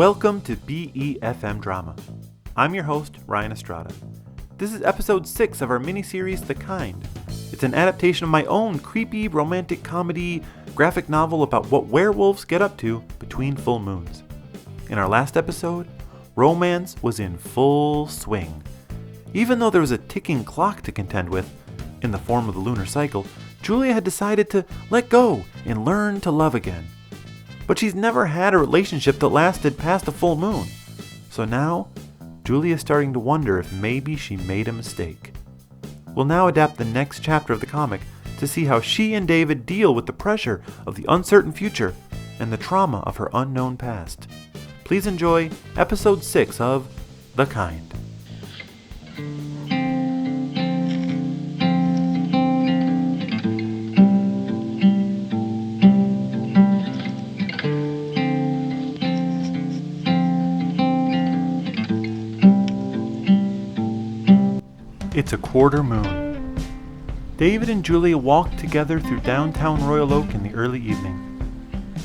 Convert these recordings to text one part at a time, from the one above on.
Welcome to BEFM Drama. I'm your host, Ryan Estrada. This is episode 6 of our mini-series, The Kind. It's an adaptation of my own creepy romantic comedy graphic novel about what werewolves get up to between full moons. In our last episode, romance was in full swing. Even though there was a ticking clock to contend with, in the form of the lunar cycle, Julia had decided to let go and learn to love again. But she's never had a relationship that lasted past a full moon. So now, Julia's starting to wonder if maybe she made a mistake. We'll now adapt the next chapter of the comic to see how she and David deal with the pressure of the uncertain future and the trauma of her unknown past. Please enjoy episode 6 of The Kind. It's a quarter moon. David and Julia walk together through downtown Royal Oak in the early evening.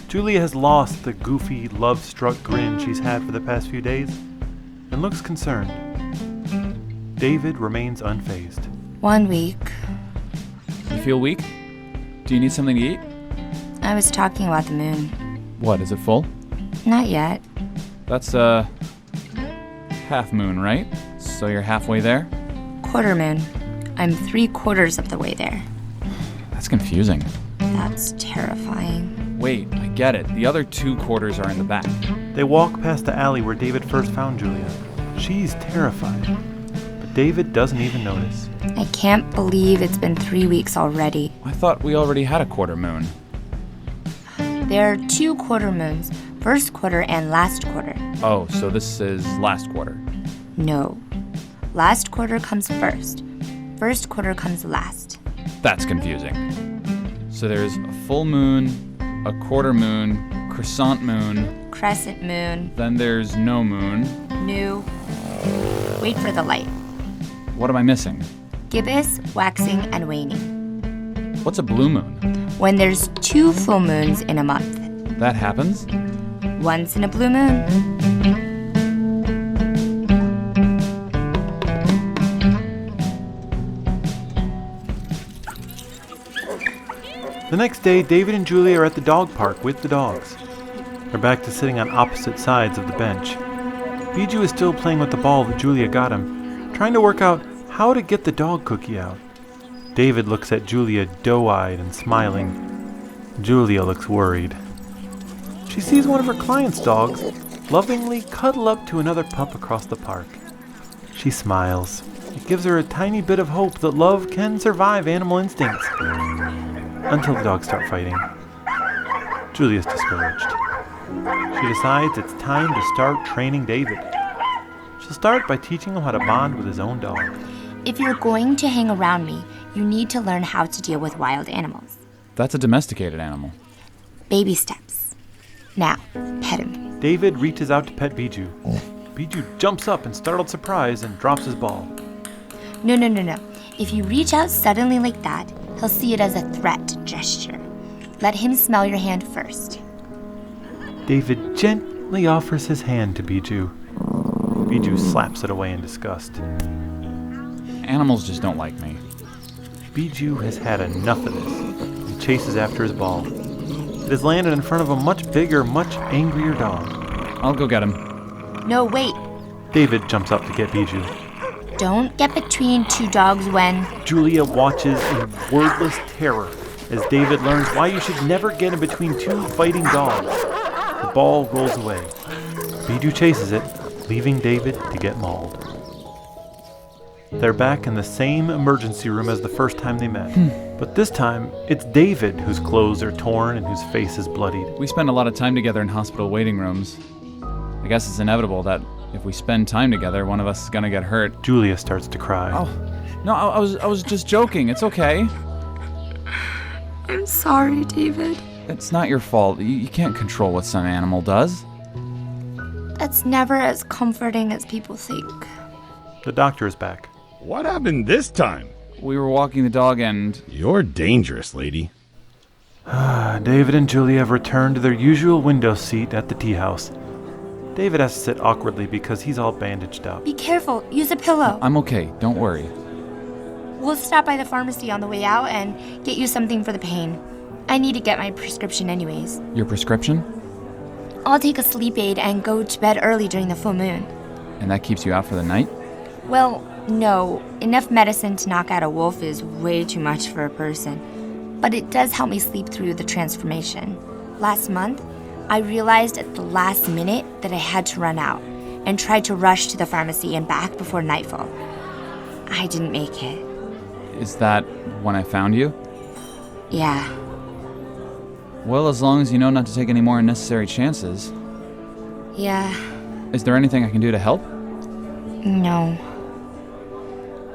Julia has lost the goofy, love-struck grin she's had for the past few days and looks concerned. David remains unfazed. 1 week. You feel weak? Do you need something to eat? I was talking about the moon. What, is it full? Not yet. That's half moon, right? So you're halfway there? Quarter moon. I'm 3/4 of the way there. That's confusing. That's terrifying. Wait, I get it. The other 2 quarters are in the back. They walk past the alley where David first found Julia. She's terrified, but David doesn't even notice. I can't believe it's been 3 weeks already. I thought we already had a quarter moon. There are 2 quarter moons, first quarter and last quarter. Oh, so this is last quarter. No. Last quarter comes first. First quarter comes last. That's confusing. So there's a full moon, a quarter moon, crescent moon. Crescent moon. Then there's no moon. New. Wait for the light. What am I missing? Gibbous, waxing, and waning. What's a blue moon? When there's 2 full moons in a month. That happens? Once in a blue moon. The next day, David and Julia are at the dog park with the dogs. They're back to sitting on opposite sides of the bench. Bijou is still playing with the ball that Julia got him, trying to work out how to get the dog cookie out. David looks at Julia doe-eyed and smiling. Julia looks worried. She sees one of her client's dogs lovingly cuddle up to another pup across the park. She smiles. It gives her a tiny bit of hope that love can survive animal instincts. Until the dogs start fighting. Julia's discouraged. She decides it's time to start training David. She'll start by teaching him how to bond with his own dog. If you're going to hang around me, you need to learn how to deal with wild animals. That's a domesticated animal. Baby steps. Now, pet him. David reaches out to pet Bijou. Bijou jumps up in startled surprise and drops his ball. No. If you reach out suddenly like that, he'll see it as a threat gesture. Let him smell your hand first. David gently offers his hand to Bijou. Bijou slaps it away in disgust. Animals just don't like me. Bijou has had enough of this and chases after his ball. It has landed in front of a much bigger, much angrier dog. I'll go get him. No, wait. David jumps up to get Bijou. Don't get between 2 dogs when... Julia watches in wordless terror as David learns why you should never get in between 2 fighting dogs. The ball rolls away. Bijou chases it, leaving David to get mauled. They're back in the same emergency room as the first time they met. But this time, it's David whose clothes are torn and whose face is bloodied. We spend a lot of time together in hospital waiting rooms. I guess it's inevitable that if we spend time together, one of us is gonna get hurt. Julia starts to cry. Oh, no, I was just joking. It's okay. I'm sorry, David. It's not your fault. You can't control what some animal does. That's never as comforting as people think. The doctor is back. What happened this time? We were walking the dog and... You're dangerous, lady. David and Julia have returned to their usual window seat at the tea house. David has to sit awkwardly because he's all bandaged up. Be careful. Use a pillow. I'm okay, don't worry. We'll stop by the pharmacy on the way out and get you something for the pain. I need to get my prescription anyways. Your prescription? I'll take a sleep aid and go to bed early during the full moon. And that keeps you out for the night? Well, no. Enough medicine to knock out a wolf is way too much for a person. But it does help me sleep through the transformation. Last month, I realized at the last minute that I had to run out and tried to rush to the pharmacy and back before nightfall. I didn't make it. Is that when I found you? Yeah. Well, as long as you know not to take any more unnecessary chances. Yeah. Is there anything I can do to help? No.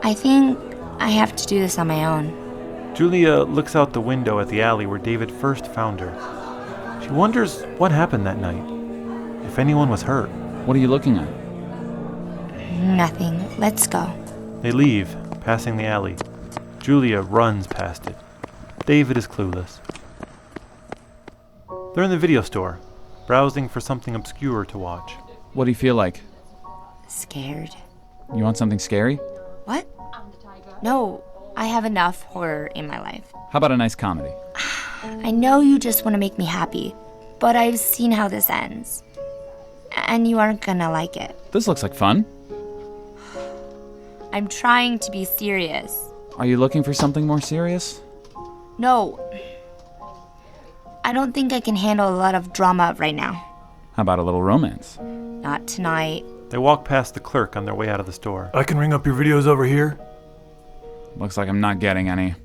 I think I have to do this on my own. Julia looks out the window at the alley where David first found her. She wonders what happened that night, if anyone was hurt. What are you looking at? Nothing. Let's go. They leave, passing the alley. Julia runs past it. David is clueless. They're in the video store, browsing for something obscure to watch. What do you feel like? Scared. You want something scary? What? No, I have enough horror in my life. How about a nice comedy? I know you just want to make me happy, but I've seen how this ends. And you aren't gonna like it. This looks like fun. I'm trying to be serious. Are you looking for something more serious? No. I don't think I can handle a lot of drama right now. How about a little romance? Not tonight. They walk past the clerk on their way out of the store. I can ring up your videos over here. Looks like I'm not getting any.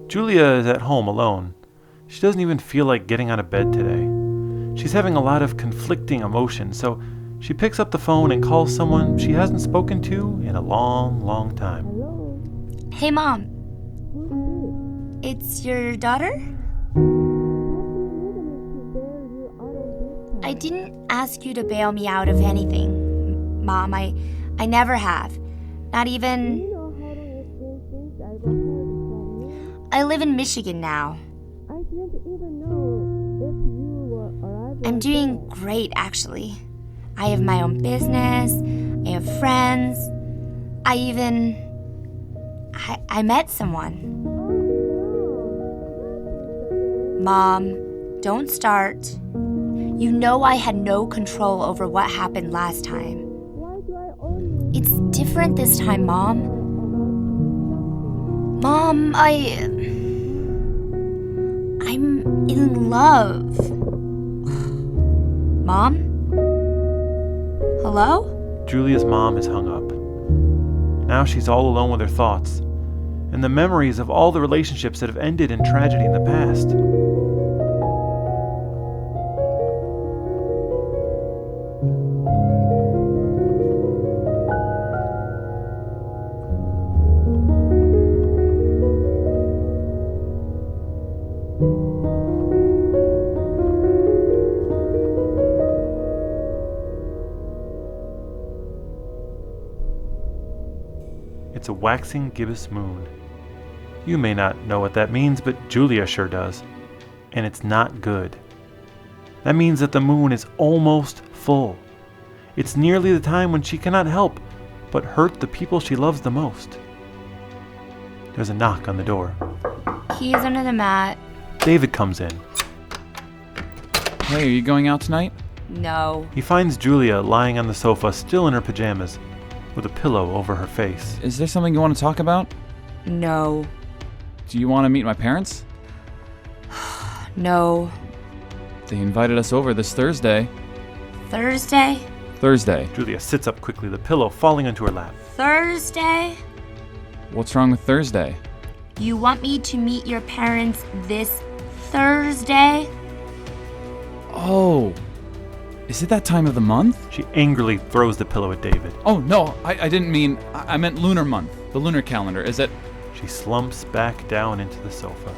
Julia is at home alone. She doesn't even feel like getting out of bed today. She's having a lot of conflicting emotions, so she picks up the phone and calls someone she hasn't spoken to in a long, long time. Hey, Mom. It's your daughter? I didn't ask you to bail me out of anything, Mom. I never have. Not even... I live in Michigan now. I'm doing great, actually. I have my own business. I have friends. I met someone. Mom, don't start. You know I had no control over what happened last time. It's different this time, Mom. Mom, I'm in love. Mom? Hello? Julia's mom is hung up. Now she's all alone with her thoughts and the memories of all the relationships that have ended in tragedy in the past. It's a waxing gibbous moon. You may not know what that means, but Julia sure does. And it's not good. That means that the moon is almost full. It's nearly the time when she cannot help but hurt the people she loves the most. There's a knock on the door. Keys under the mat. David comes in. Hey, are you going out tonight? No. He finds Julia lying on the sofa, still in her pajamas, with a pillow over her face. Is there something you want to talk about? No. Do you want to meet my parents? No. They invited us over this Thursday. Thursday? Thursday. Julia sits up quickly, the pillow falling onto her lap. Thursday? What's wrong with Thursday? You want me to meet your parents this Thursday? Oh, is it that time of the month? She angrily throws the pillow at David. Oh, no, I didn't mean, I meant lunar month, the lunar calendar. Is it She slumps back down into the sofa.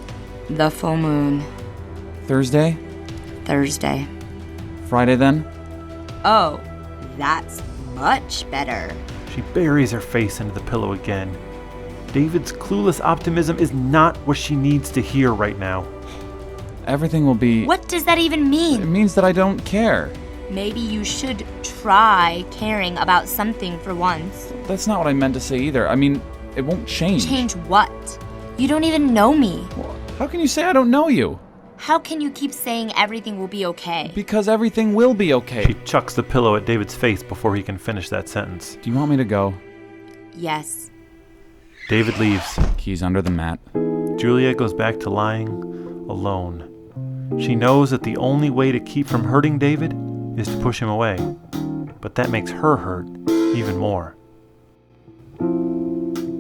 The full moon. Thursday? Thursday. Friday then? Oh, that's much better. She buries her face into the pillow again. David's clueless optimism is not what she needs to hear right now. everything will be... What does that even It mean? means that I don't care. Maybe you should try caring about something for once. That's not what I meant to say either. I mean, it won't change. Change what? You don't even know me. Well, how can you say I don't know you? How can you keep saying everything will be okay? Because everything will be okay. She chucks the pillow at David's face before he can finish that sentence. Do you want me to go? Yes. David leaves. Keys under the mat. Julia goes back to lying alone. She knows that the only way to keep from hurting David is to push him away. But that makes her hurt even more.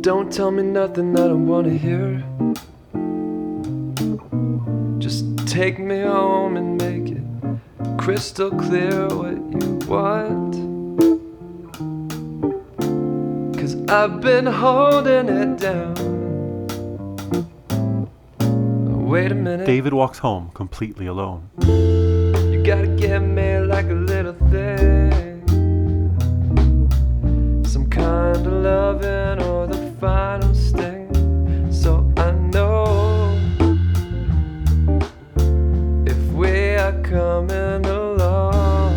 Don't tell me nothing I don't want to hear. Just take me home and make it crystal clear what you want. 'Cause I've been holding it down. Wait a minute. David walks home completely alone. You gotta give me like a little thing, some kind of loving or the final sting, so I know if we are coming along.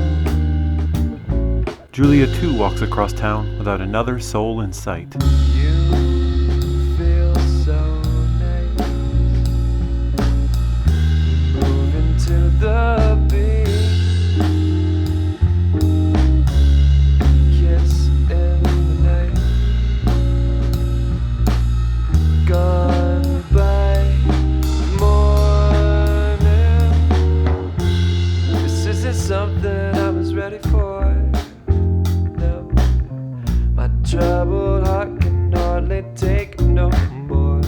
Julia too walks across town without another soul in sight. You feel so nice, moving to the beat. Kiss in the night, gone by morning. This isn't something I was ready for. No, my troubled heart can hardly take no more.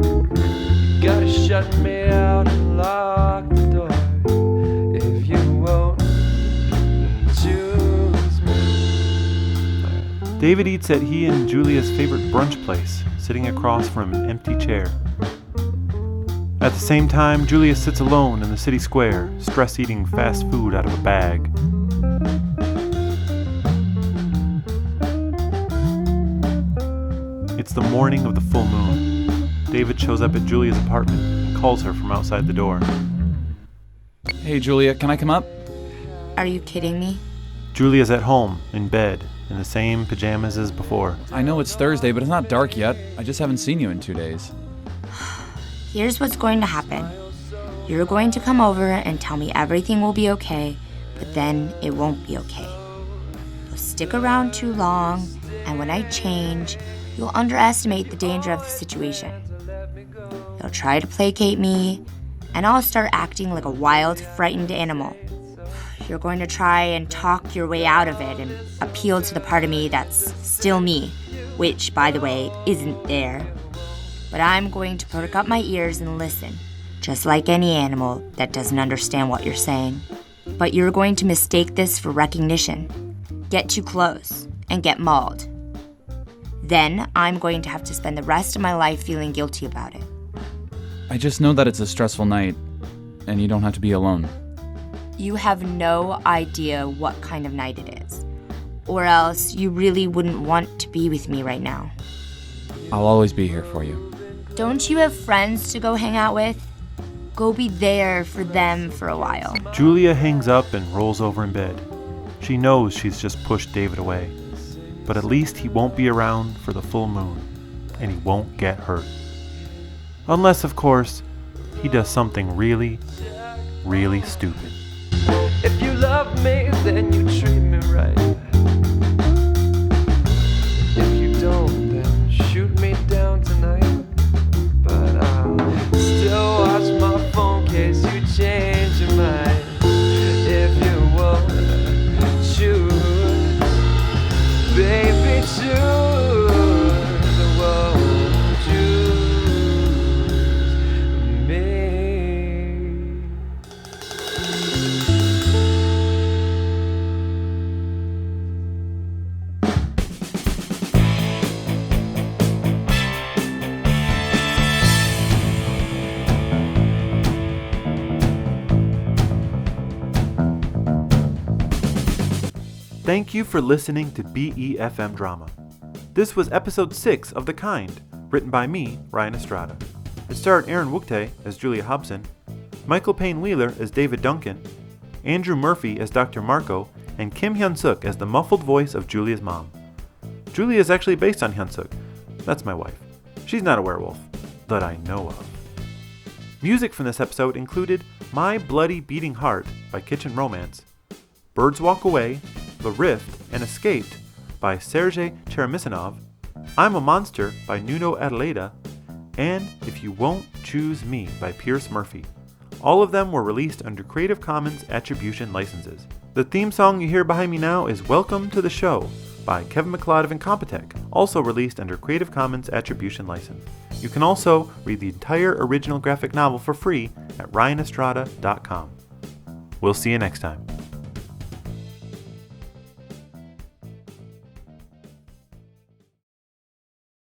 You gotta shut me out and lock the door if you won't choose me. David eats at he and Julia's favorite brunch place, sitting across from an empty chair. At the same time, Julia sits alone in the city square, stress eating fast food out of a bag. It's the morning of the full moon. David shows up at Julia's apartment and calls her from outside the door. Hey, Julia, can I come up? Are you kidding me? Julia's at home, in bed, in the same pajamas as before. I know it's Thursday, but it's not dark yet. I just haven't seen you in 2 days. Here's what's going to happen. You're going to come over and tell me everything will be okay, but then it won't be okay. You'll stick around too long, and when I change, you'll underestimate the danger of the situation. You'll try to placate me, and I'll start acting like a wild, frightened animal. You're going to try and talk your way out of it and appeal to the part of me that's still me, which, by the way, isn't there. But I'm going to perk up my ears and listen, just like any animal that doesn't understand what you're saying. But you're going to mistake this for recognition, get too close, and get mauled. Then I'm going to have to spend the rest of my life feeling guilty about it. I just know that it's a stressful night, and you don't have to be alone. You have no idea what kind of night it is, or else you really wouldn't want to be with me right now. I'll always be here for you. Don't you have friends to go hang out with? Go be there for them for a while. Julia hangs up and rolls over in bed. She knows she's just pushed David away. But at least he won't be around for the full moon, and he won't get hurt. Unless, of course, he does something really, really stupid. If you love me, then you treat me right. If you don't, then shoot me down tonight. But I'll still watch my phone in case you change your mind. If you won't choose, baby, choose. Won't choose me. Thank you for listening to BEFM Drama. This was episode 6 of The Kind, written by me, Ryan Estrada. It starred Aaron Wooktae as Julia Hobson, Michael Payne Wheeler as David Duncan, Andrew Murphy as Dr. Marco, and Kim Hyun-suk as the muffled voice of Julia's mom. Julia is actually based on Hyun-suk. That's my wife. She's not a werewolf, that I know of. Music from this episode included My Bloody Beating Heart by Kitchen Romance, Birds Walk Away, The Rift, and Escaped by Sergei Cheremisinov, I'm a Monster by Nuno Adelaida, and If You Won't Choose Me by Pierce Murphy. All of them were released under Creative Commons Attribution licenses. The theme song you hear behind me now is Welcome to the Show by Kevin MacLeod of Incompetech, also released under Creative Commons Attribution license. You can also read the entire original graphic novel for free at ryanestrada.com. We'll see you next time.